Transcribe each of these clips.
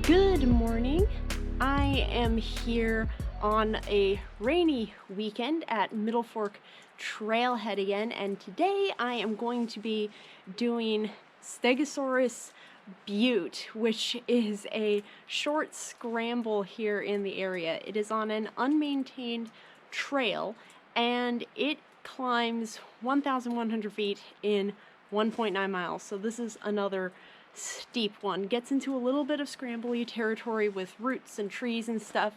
Good morning. I am here on a rainy weekend at Middlefork Trailhead again, and today I am going to be doing Stegosaurus Butte, which is a short scramble here in the area. It is on an unmaintained trail, and it climbs 1,100 feet in 1.9 miles. So this is another steep one. Gets into a little bit of scrambly territory with roots and trees and stuff.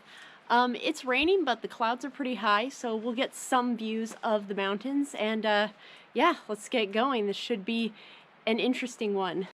It's raining, but the clouds are pretty high, so we'll get some views of the mountains. And yeah, let's get going. This should be an interesting one.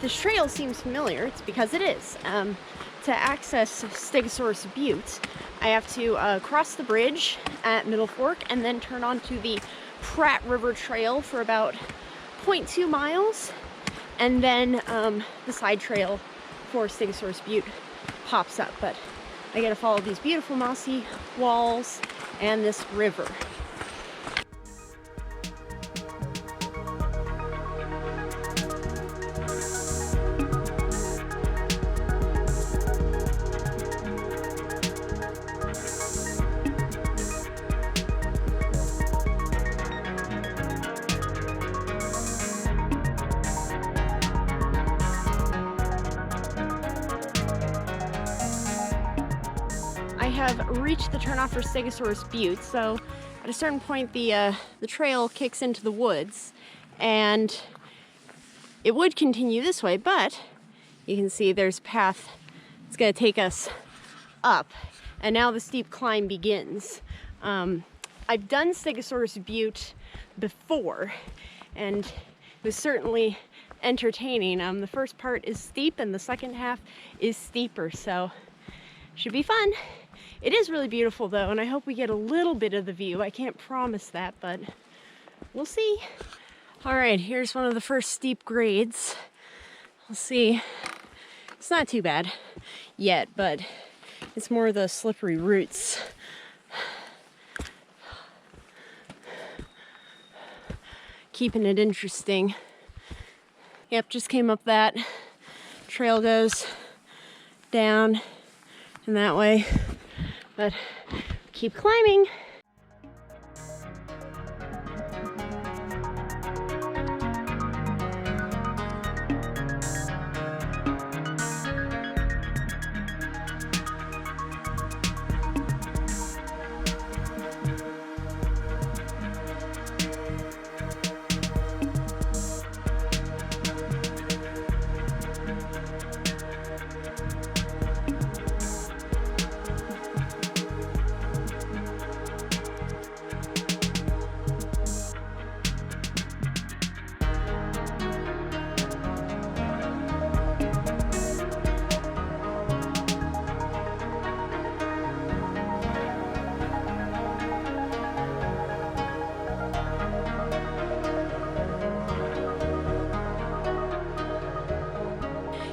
This trail seems familiar. It's because it is. To access Stegosaurus Butte, I have to cross the bridge at Middlefork and then turn onto the Pratt River Trail for about 0.2 miles, and then the side trail for Stegosaurus Butte pops up. But I gotta follow these beautiful mossy walls and this river. I have reached the turnoff for Stegosaurus Butte, so at a certain point the trail kicks into the woods, and it would continue this way, but you can see there's a path. It's going to take us up, and now the steep climb begins. I've done Stegosaurus Butte before, and it was certainly entertaining. The first part is steep and the second half is steeper, so should be fun. It is really beautiful though, and I hope we get a little bit of the view. I can't promise that, but we'll see. All right, here's one of the first steep grades. We'll see. It's not too bad yet, but it's more the slippery roots. Keeping it interesting. Yep, just came up that. Trail goes down and that way. But keep climbing.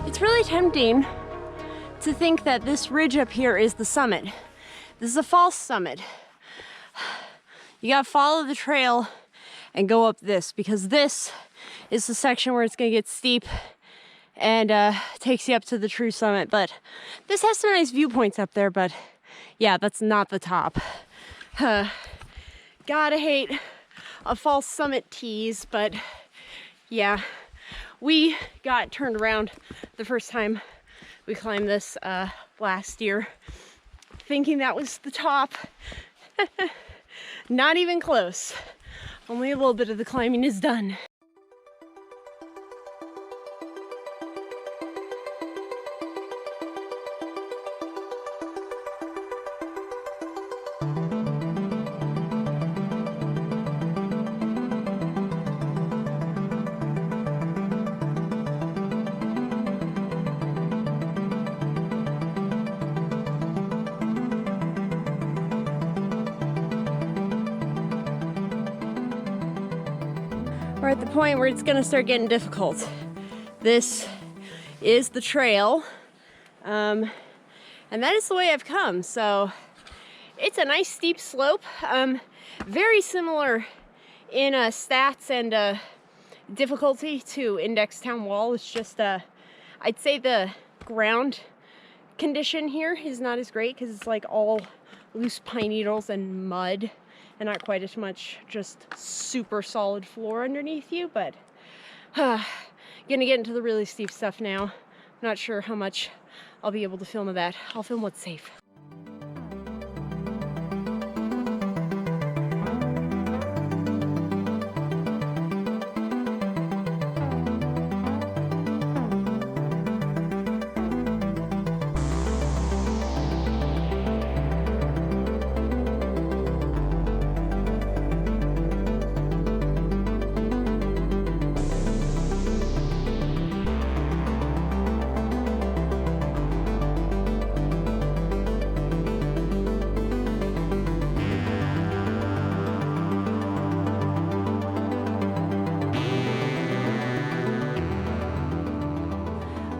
It's really tempting to think that this ridge up here is the summit. This is a false summit. You gotta follow the trail and go up this, because this is the section where it's gonna get steep and takes you up to the true summit. But this has some nice viewpoints up there, but yeah, that's not the top. Gotta hate a false summit tease, but yeah, we got turned around the first time we climbed this last year. thinking that was the top. Not even close. Only a little bit of the climbing is done. We're at the point where it's gonna start getting difficult. This is the trail, and that is the way I've come. So it's a nice steep slope, very similar in stats and difficulty to Index Town Wall. It's just, I'd say the ground condition here is not as great because it's like all loose pine needles and mud, and not quite as much just super solid floor underneath you, but gonna get into the really steep stuff now. I'm not sure how much I'll be able to film of that. I'll film what's safe.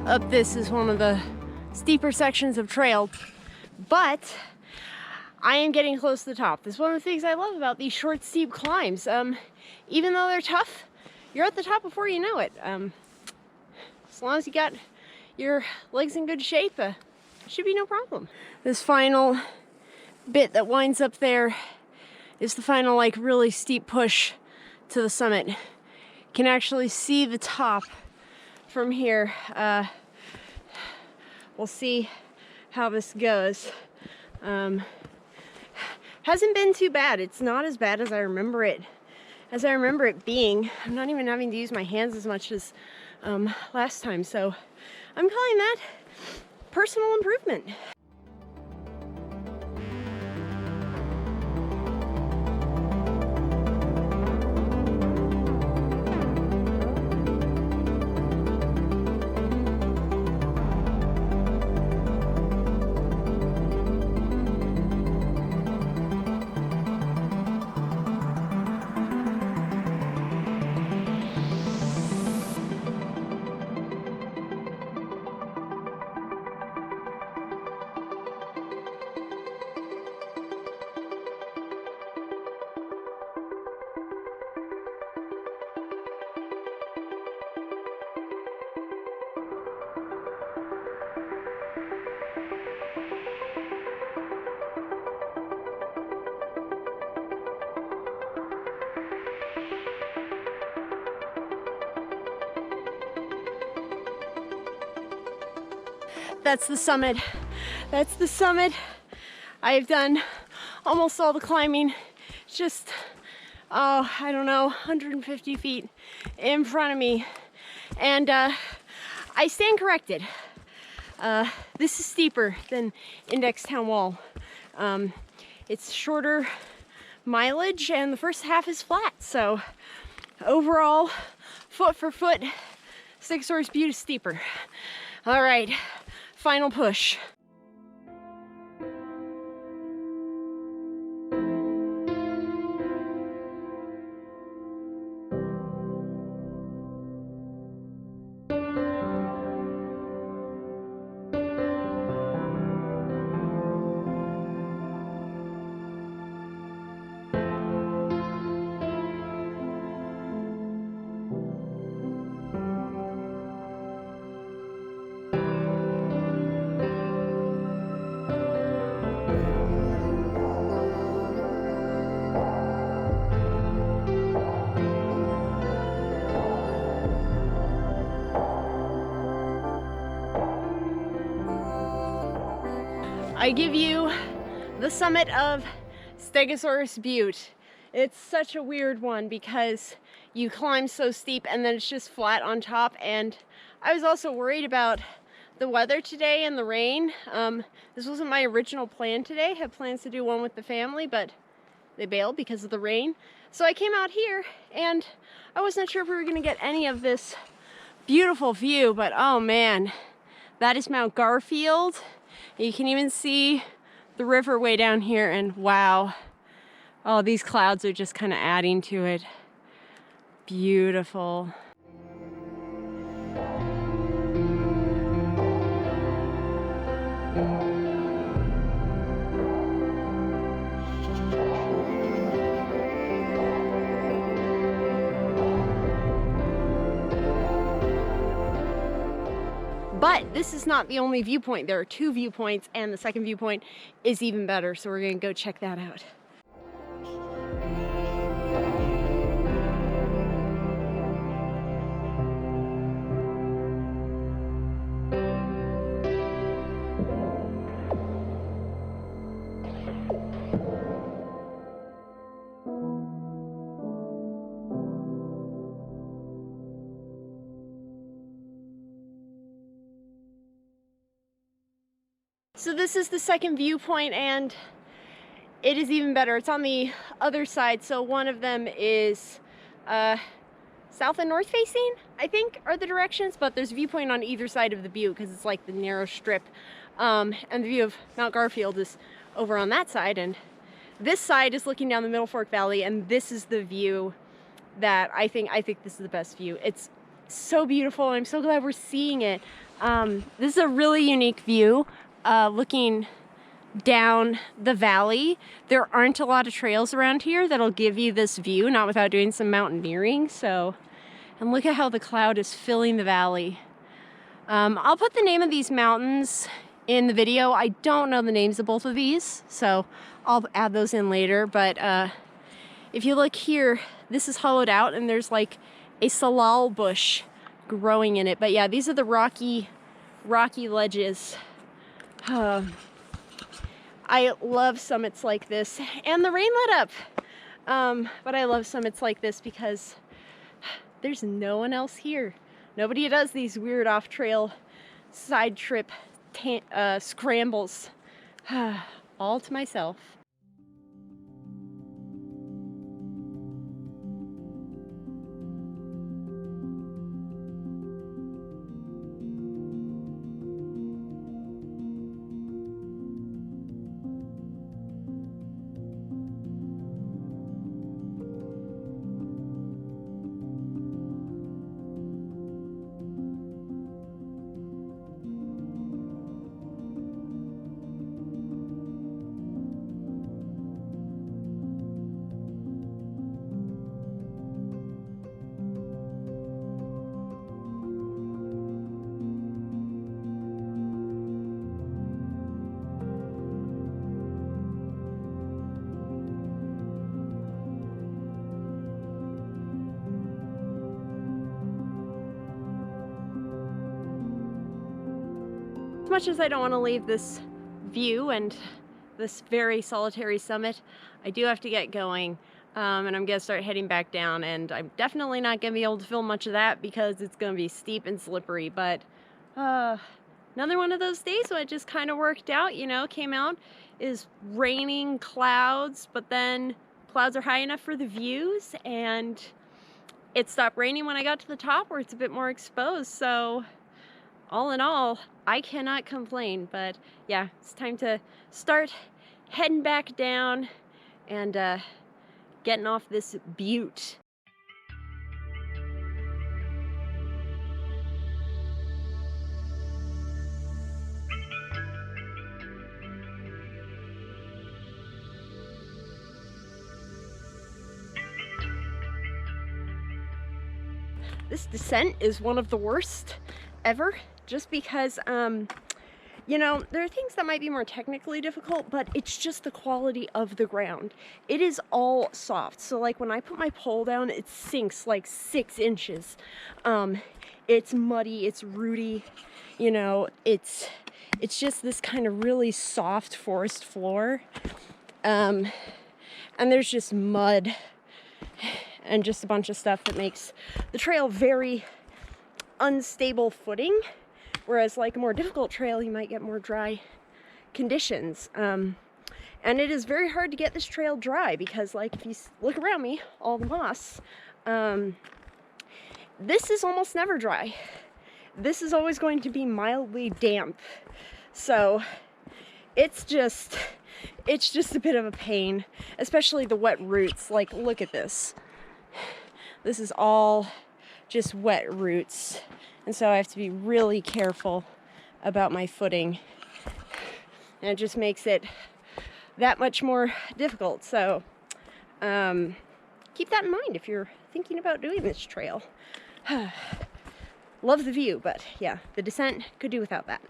Up this is one of the steeper sections of trail, but I am getting close to the top. This is one of the things I love about these short, steep climbs. Even though they're tough, you're at the top before you know it. As long as you got your legs in good shape, should be no problem. This final bit that winds up there is the final, like, really steep push to the summit. Can actually see the top from here. We'll see how this goes. Hasn't been too bad. It's not as bad as I remember it being. I'm not even having to use my hands as much as last time, so I'm calling that personal improvement. That's the summit. That's the summit. I've done almost all the climbing. Just, oh, I don't know, 150 feet in front of me. And I stand corrected. This is steeper than Index Town Wall. It's shorter mileage and the first half is flat. So overall, foot for foot, Stegosaurus Butte is steeper. All right. Final push. I give you The summit of Stegosaurus Butte. It's such a weird one because you climb so steep and then it's just flat on top, and I was also worried about the weather today and the rain. This wasn't my original plan today. I had plans to do one with the family, but they bailed because of the rain. So I came out here and I wasn't sure if we were gonna get any of this beautiful view, but oh man, that is Mount Garfield. You can even see the river way down here, and wow. Oh, these clouds are just kind of adding to it. Beautiful. But this is not the only viewpoint. There are two viewpoints, and the second viewpoint is even better, so we're gonna go check that out. So this is the second viewpoint, and it is even better. It's on the other side. So one of them is south and north facing, I think, are the directions, but there's a viewpoint on either side of the butte because it's like the narrow strip. And the view of Mount Garfield is over on that side, and this side is looking down the Middlefork Valley, and this is the view that I think this is the best view. It's so beautiful, and I'm so glad we're seeing it. This is a really unique view. Looking down the valley. There aren't a lot of trails around here that'll give you this view, not without doing some mountaineering. So, and look at how the cloud is filling the valley. I'll put the name of these mountains in the video. I don't know the names of both of these, so I'll add those in later. But if you look here, this is hollowed out and there's like a salal bush growing in it. But yeah, these are the rocky ledges. I love summits like this, and the rain let up, but I love summits like this because there's no one else here. Nobody does these weird off-trail side trip scrambles, all to myself. As much as I don't want to leave this view and this very solitary summit, I do have to get going, and I'm gonna start heading back down, and I'm definitely not gonna be able to film much of that because it's gonna be steep and slippery. But another one of those days when it just kind of worked out, you know, came out, is raining clouds, but then clouds are high enough for the views, and it stopped raining when I got to the top where it's a bit more exposed. So all in all, I cannot complain. But yeah, it's time to start heading back down and getting off this butte. This descent is one of the worst ever, just because, you know, there are things that might be more technically difficult, but it's just the quality of the ground. It is all soft. So like when I put my pole down, it sinks like 6 inches. It's muddy, it's rooty, you know, it's it's just this kind of really soft forest floor. And there's just mud and just a bunch of stuff that makes the trail very unstable footing. Whereas like a more difficult trail, you might get more dry conditions. And it is very hard to get this trail dry because, like, if you look around me, all the moss, this is almost never dry. This is always going to be mildly damp. So it's just a bit of a pain, especially the wet roots. Like, look at this. This is all just wet roots. And so I have to be really careful about my footing. And it just makes it that much more difficult. So keep that in mind if you're thinking about doing this trail. Love the view, but yeah, the descent could do without that.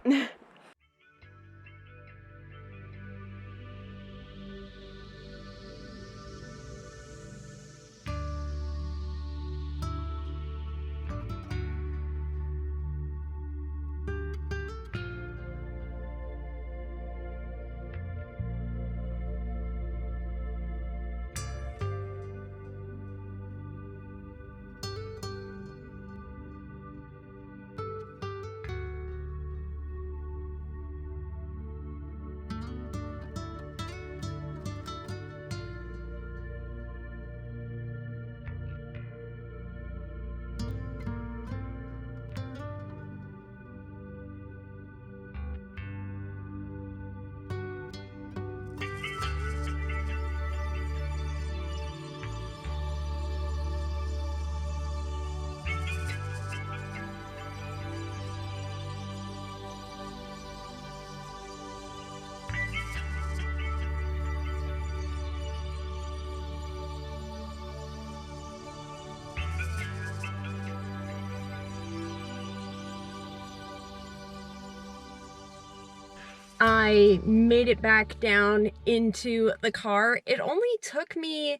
I made it back down into the car. It only took me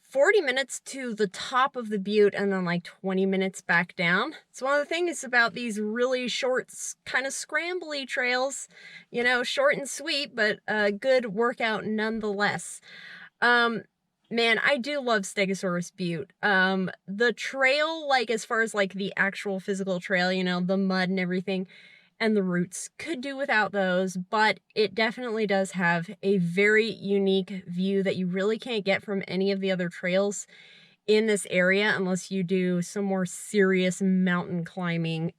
40 minutes to the top of the butte and then like 20 minutes back down. It's one of the things about these really short, kind of scrambly trails, you know, short and sweet, but a good workout nonetheless. Man, I do love Stegosaurus Butte. The trail, like as far as like the actual physical trail, you know, the mud and everything, and the roots, could do without those, but it definitely does have a very unique view that you really can't get from any of the other trails in this area unless you do some more serious mountain climbing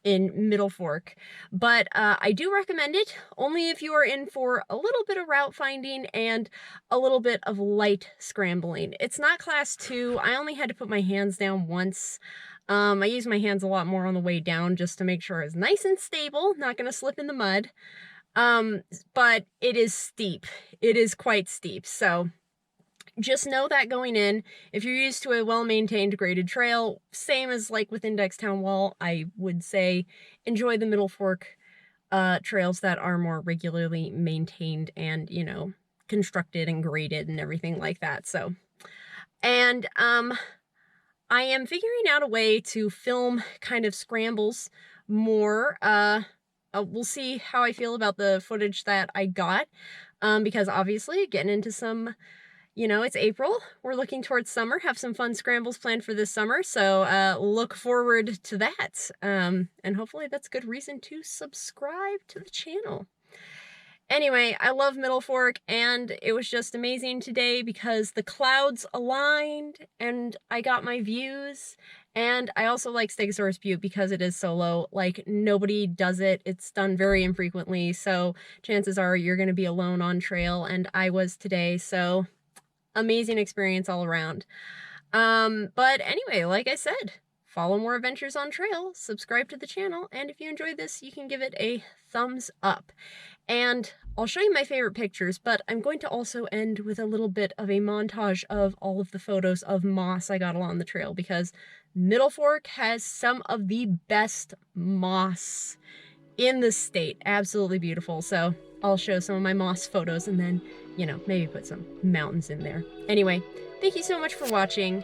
in Middlefork. But I do recommend it only if you are in for a little bit of route finding and a little bit of light scrambling. It's not class 2. I only had to put my hands down once. I use my hands a lot more on the way down just to make sure it's nice and stable, not going to slip in the mud. But it is steep. It is quite steep. So just know that going in. If you're used to a well-maintained graded trail, same as like with Index Town Wall, I would say enjoy the Middlefork trails that are more regularly maintained and, you know, constructed and graded and everything like that. So, and I am figuring out a way to film kind of scrambles more. We'll see how I feel about the footage that I got, because obviously getting into some, you know, it's April. We're looking towards summer, have some fun scrambles planned for this summer. So look forward to that. And hopefully that's good reason to subscribe to the channel. Anyway, I love Middlefork, and it was just amazing today because the clouds aligned and I got my views. And I also like Stegosaurus Butte because it is solo. Like, nobody does it. It's done very infrequently, so chances are you're going to be alone on trail, and I was today, so amazing experience all around. But anyway, like I said, follow more adventures on trail, subscribe to the channel, and if you enjoyed this, you can give it a thumbs up. And I'll show you my favorite pictures, but I'm going to also end with a little bit of a montage of all of the photos of moss I got along the trail, because Middlefork has some of the best moss in the state. Absolutely beautiful. So I'll show some of my moss photos and then, you know, maybe put some mountains in there. Anyway, thank you so much for watching.